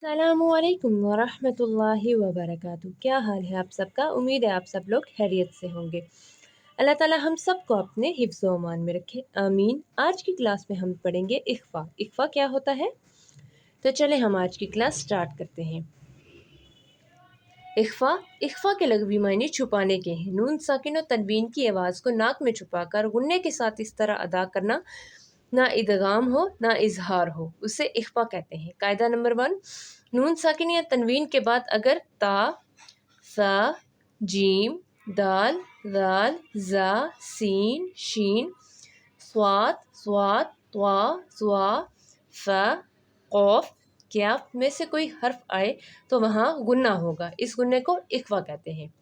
अस्सलामुअलैकुम वरहमतुल्लाहि वबरकातुहू। क्या हाल है आप सबका? उम्मीद है आप सब लोग खैरियत से होंगे। अल्लाह ताला हम सबको अपने हिफ्ज़ व अमान में रखे, आमीन। आज की क्लास में हम पढ़ेंगे इख्फ़ा। इख्फ़ा क्या होता है? तो चले हम आज की क्लास स्टार्ट करते हैं। इख्फ़ा के लग़वी मायने छुपाने के हैं। नून साकिन और तनवीन की आवाज़ को नाक में छुपाकर गुन्ने के साथ इस तरह अदा करना, ना इदगाम हो ना इजहार हो, उसे इख्फ़ा कहते हैं। कायदा नंबर 1, नून साकिन या तनवीन के बाद अगर ता, सा, जीम, दाल, दाल, जा, सीन, शीन, स्वात, स्वात, त्वा, ज़्वा, फ़ा, क़ाफ, क्याफ में से कोई हर्फ आए तो वहाँ गुन्ना होगा। इस गुन्ने को इख्फ़ा कहते हैं।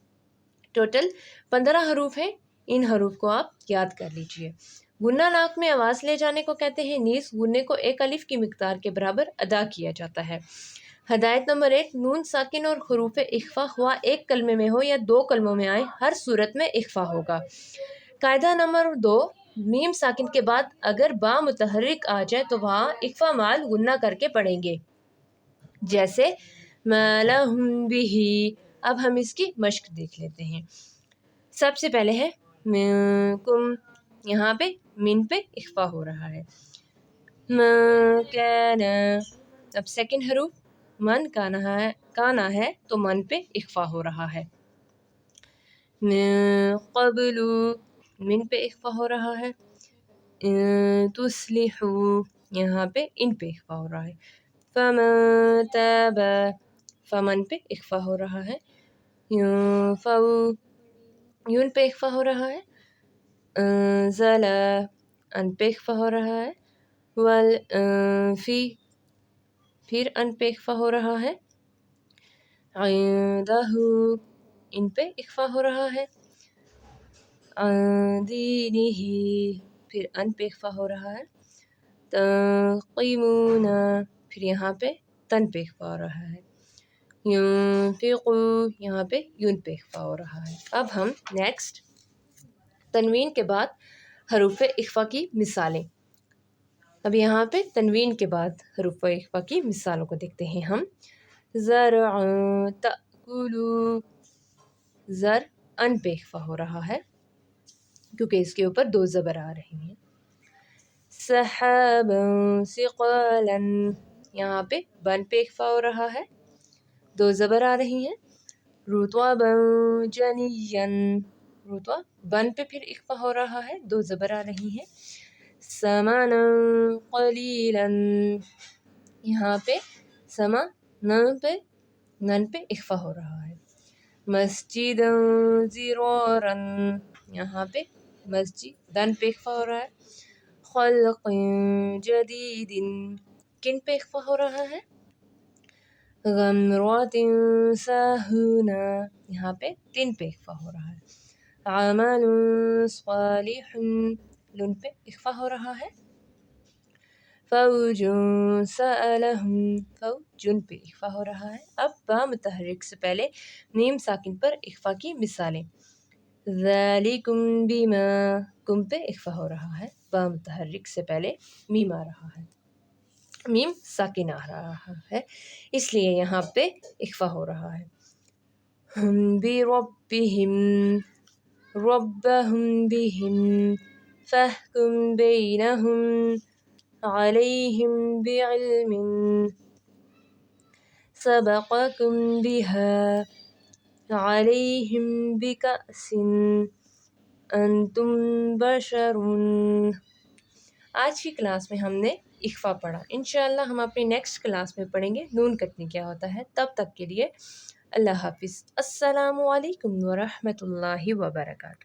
टोटल 15 हरूफ हैं। इन हरूफ को आप याद कर लीजिए। गुन्ना नाक में आवाज़ ले जाने को कहते हैं। नीस गुन्ने को एक अलिफ की मिकदार के बराबर अदा किया जाता है। हदायत नंबर 1, नून साकिन और हरूफ इख्फ़ा हुआ एक कलमे में हो या 2 कलमों में आए, हर सूरत में इख्फ़ा होगा। कायदा नंबर 2, मीम साकिन के बाद अगर बा मुतहर्रिक आ जाए तो वहाँ इख्फ़ा माल गुन्ना करके पढ़ेंगे, जैसे मालहुम बिही। अब हम इसकी मश्क देख लेते हैं। सबसे पहले है मिनकुम, यहाँ पे मिन पे इख्फ़ा हो रहा है। मकाना। अब सेकंड हरूफ मन काना है तो मन पे इख्फ़ा हो रहा है। मिन क़ब्लु, मिन पे इख्फ़ा हो रहा है। तुस्लिहु, यहाँ पे इन पे इख्फ़ा हो रहा है। फमन ताबा, फमन पे इख्फ़ा हो रहा है। युनफ़उ, यून पे इख्फ़ा हो रहा है। ज़ला, अन पे इख्फ़ा हो रहा है। वल फ़ी, फिर अन पे इख्फ़ा हो रहा है। इंदहु, इन पे इख्फ़ा हो रहा है। दीनिही, फिर अन पे इख्फ़ा हो रहा है। तक़ीमुना, फिर यहाँ पे तन पे इख्फ़ा हो रहा है। युनफ़िक़ु, यहाँ पे यून पे इख्फ़ा हो रहा है। अब हम नेक्स्ट तनवीन के बाद हरूफ इख्फ़ा की मिसालें। अब यहाँ पे तनवीन के बाद हरूफ इख्फ़ा की मिसालों को देखते हैं हम। ज़रअ, तअकुलु, ज़र अन पे इख्फ़ा हो रहा है क्योंकि इसके ऊपर 2 ज़बर आ रही हैं। सहाबन सिक़ालन, यहाँ पे बन पे इख्फ़ा हो रहा है, 2 ज़बर आ रही हैं। रुतबन जनियन, रुतबा बन पे फिर इख्फ़ा हो रहा है, 2 ज़बर आ रही हैं। समानन क़लीलन, यहाँ पे समा नन पे इख्फ़ा हो रहा है। मस्जिदन ज़िरारन, यहाँ पे मस्जिद दन पे इख्फ़ा हो रहा है। ख़ल्क़िन जदीदिन, किन पे इख्फ़ा हो रहा है। गमरातिन साहुना, यहाँ पे तिन पे इख्फ़ा हो रहा है। अमलुन सालिहुन, लुन पे इख्फ़ा हो रहा है। फ़ौजुन सअलहुम, फ़ौजुन पे इख्फ़ा हो रहा है। अब बा मुतहर्रिक से पहले मीम साकिन पर इख्फ़ा की मिसालें। ज़ालिकुम बिमा, कुम पे इख्फ़ा हो रहा है, बा मुतहर्रिक से पहले मीम आ रहा है, मीम साकिन आ रहा है, इसलिए यहाँ पे इख्फ़ा हो रहा है। हम बिरब्बिहिम, रब्बहुम बिहिम, फ़हकुम बैनहुम, अलैहिम बिइल्मिन, सबक़कुम बिहा, अलैहिम बिकअसिन, अंतुम बशरुन। आज की क्लास में हमने इख्फ़ा पढ़ा। इंशाअल्लाह हम अपनी नेक्स्ट क्लास में पढ़ेंगे नून कतनी क्या होता है। तब तक के लिए अल्लाह हाफ़िज़। अस्सलामु अलैकुम व रहमतुल्लाहि व बरकातुहू।